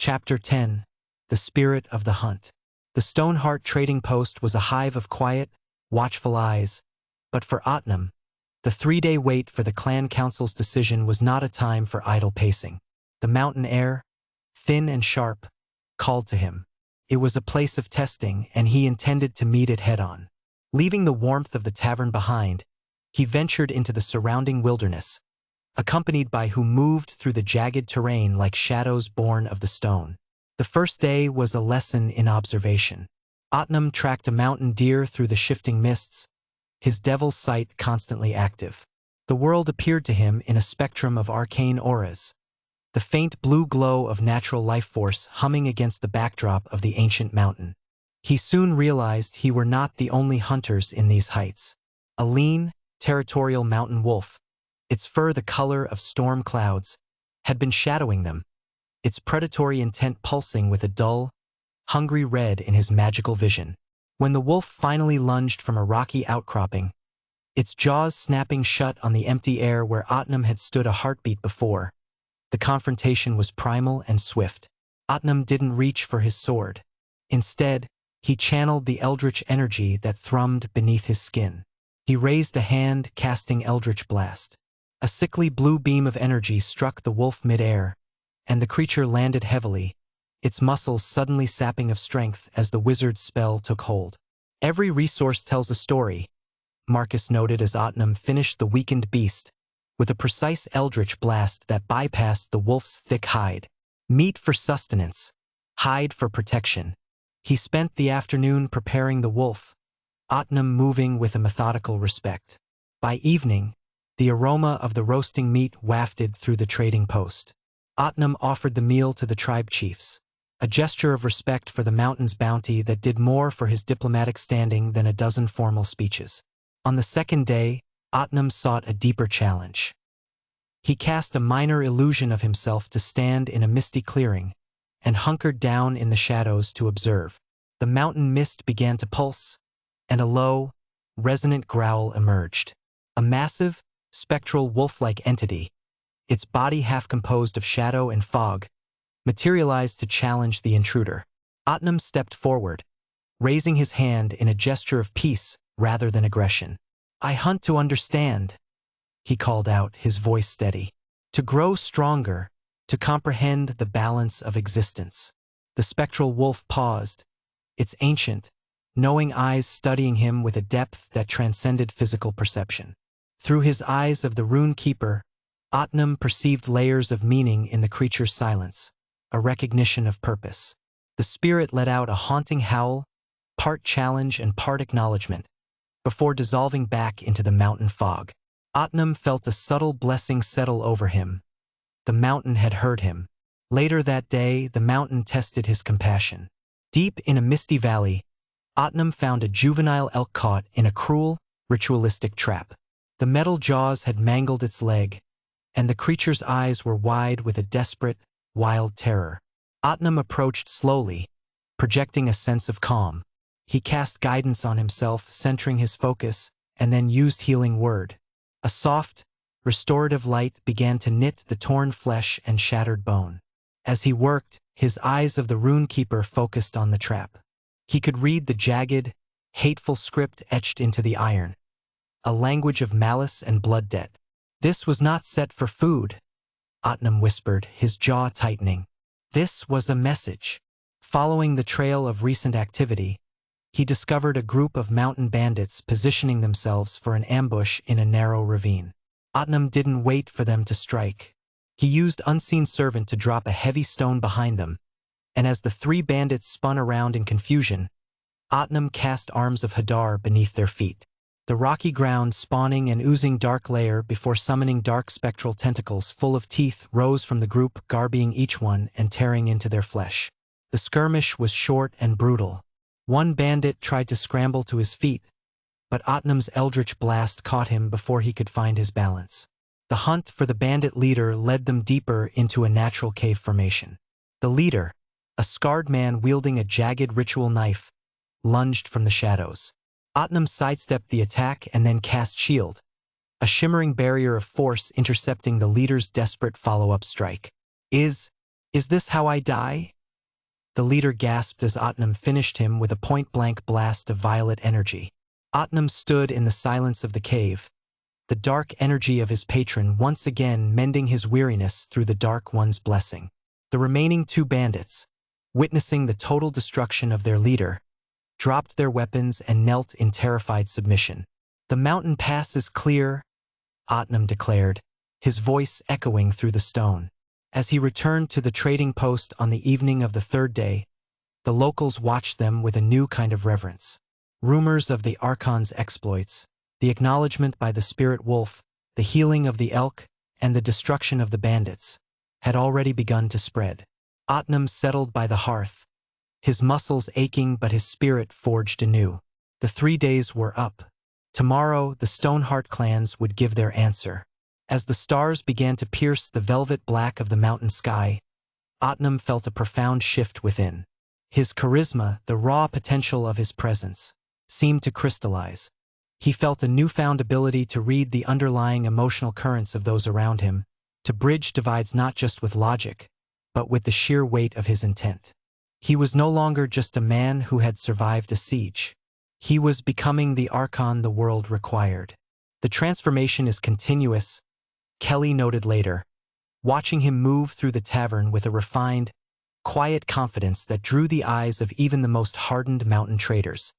Chapter 10. The Spirit of the Hunt. The Stoneheart trading post was a hive of quiet, watchful eyes, but for Otnam, the 3-day wait for the clan council's decision was not a time for idle pacing. The mountain air, thin and sharp, called to him. It was a place of testing, and he intended to meet it head-on. Leaving the warmth of the tavern behind, he ventured into the surrounding wilderness, accompanied by who moved through the jagged terrain like shadows born of the stone. The first day was a lesson in observation. Otnam tracked a mountain deer through the shifting mists, his devil's sight constantly active. The world appeared to him in a spectrum of arcane auras, the faint blue glow of natural life force humming against the backdrop of the ancient mountain. He soon realized he were not the only hunters in these heights. A lean, territorial mountain wolf, its fur the color of storm clouds, had been shadowing them, its predatory intent pulsing with a dull, hungry red in his magical vision. When the wolf finally lunged from a rocky outcropping, its jaws snapping shut on the empty air where Otnam had stood a heartbeat before, the confrontation was primal and swift. Otnam didn't reach for his sword. Instead, he channeled the eldritch energy that thrummed beneath his skin. He raised a hand, casting Eldritch Blast. A sickly blue beam of energy struck the wolf mid-air, and the creature landed heavily, its muscles suddenly sapping of strength as the wizard's spell took hold. Every resource tells a story, Marcus noted as Otnam finished the weakened beast, with a precise eldritch blast that bypassed the wolf's thick hide. Meat for sustenance, hide for protection. He spent the afternoon preparing the wolf, Otnam moving with a methodical respect. By evening, the aroma of the roasting meat wafted through the trading post. Otnam offered the meal to the tribe chiefs, a gesture of respect for the mountain's bounty that did more for his diplomatic standing than a dozen formal speeches. On the second day, Otnam sought a deeper challenge. He cast a minor illusion of himself to stand in a misty clearing, and hunkered down in the shadows to observe. The mountain mist began to pulse, and a low, resonant growl emerged. A massive, spectral wolf-like entity, its body half composed of shadow and fog, materialized to challenge the intruder. Otnam stepped forward, raising his hand in a gesture of peace rather than aggression. "I hunt to understand," he called out, his voice steady. "To grow stronger, to comprehend the balance of existence." The spectral wolf paused, its ancient, knowing eyes studying him with a depth that transcended physical perception. Through his eyes of the Rune Keeper, Otnam perceived layers of meaning in the creature's silence, a recognition of purpose. The spirit let out a haunting howl, part challenge and part acknowledgement, before dissolving back into the mountain fog. Otnam felt a subtle blessing settle over him. The mountain had heard him. Later that day, the mountain tested his compassion. Deep in a misty valley, Otnam found a juvenile elk caught in a cruel, ritualistic trap. The metal jaws had mangled its leg, and the creature's eyes were wide with a desperate, wild terror. Otnam approached slowly, projecting a sense of calm. He cast guidance on himself, centering his focus, and then used healing word. A soft, restorative light began to knit the torn flesh and shattered bone. As he worked, his eyes of the Rune Keeper focused on the trap. He could read the jagged, hateful script etched into the iron, a language of malice and blood debt. "This was not set for food," Otnam whispered, his jaw tightening. This was a message. Following the trail of recent activity, he discovered a group of mountain bandits positioning themselves for an ambush in a narrow ravine. Otnam didn't wait for them to strike. He used Unseen Servant to drop a heavy stone behind them, and as the 3 bandits spun around in confusion, Otnam cast arms of Hadar beneath their feet. The rocky ground spawning an oozing dark layer before summoning dark spectral tentacles full of teeth rose from the group, garbying each one and tearing into their flesh. The skirmish was short and brutal. One bandit tried to scramble to his feet, but Otnam's eldritch blast caught him before he could find his balance. The hunt for the bandit leader led them deeper into a natural cave formation. The leader, a scarred man wielding a jagged ritual knife, lunged from the shadows. Otnam sidestepped the attack and then cast Shield, a shimmering barrier of force intercepting the leader's desperate follow-up strike. Is this how I die?" The leader gasped as Otnam finished him with a point-blank blast of violet energy. Otnam stood in the silence of the cave, the dark energy of his patron once again mending his weariness through the Dark One's blessing. The remaining two bandits, witnessing the total destruction of their leader, dropped their weapons and knelt in terrified submission. "The mountain pass is clear," Otnam declared, his voice echoing through the stone. As he returned to the trading post on the evening of the third day, the locals watched them with a new kind of reverence. Rumors of the Archons' exploits, the acknowledgement by the spirit wolf, the healing of the elk, and the destruction of the bandits, had already begun to spread. Otnam settled by the hearth, his muscles aching but his spirit forged anew. The 3 days were up. Tomorrow the Stoneheart clans would give their answer. As the stars began to pierce the velvet black of the mountain sky, Otnam felt a profound shift within. His charisma, the raw potential of his presence, seemed to crystallize. He felt a newfound ability to read the underlying emotional currents of those around him, to bridge divides not just with logic, but with the sheer weight of his intent. He was no longer just a man who had survived a siege. He was becoming the Archon the world required. "The transformation is continuous," Kelly noted later, watching him move through the tavern with a refined, quiet confidence that drew the eyes of even the most hardened mountain traders.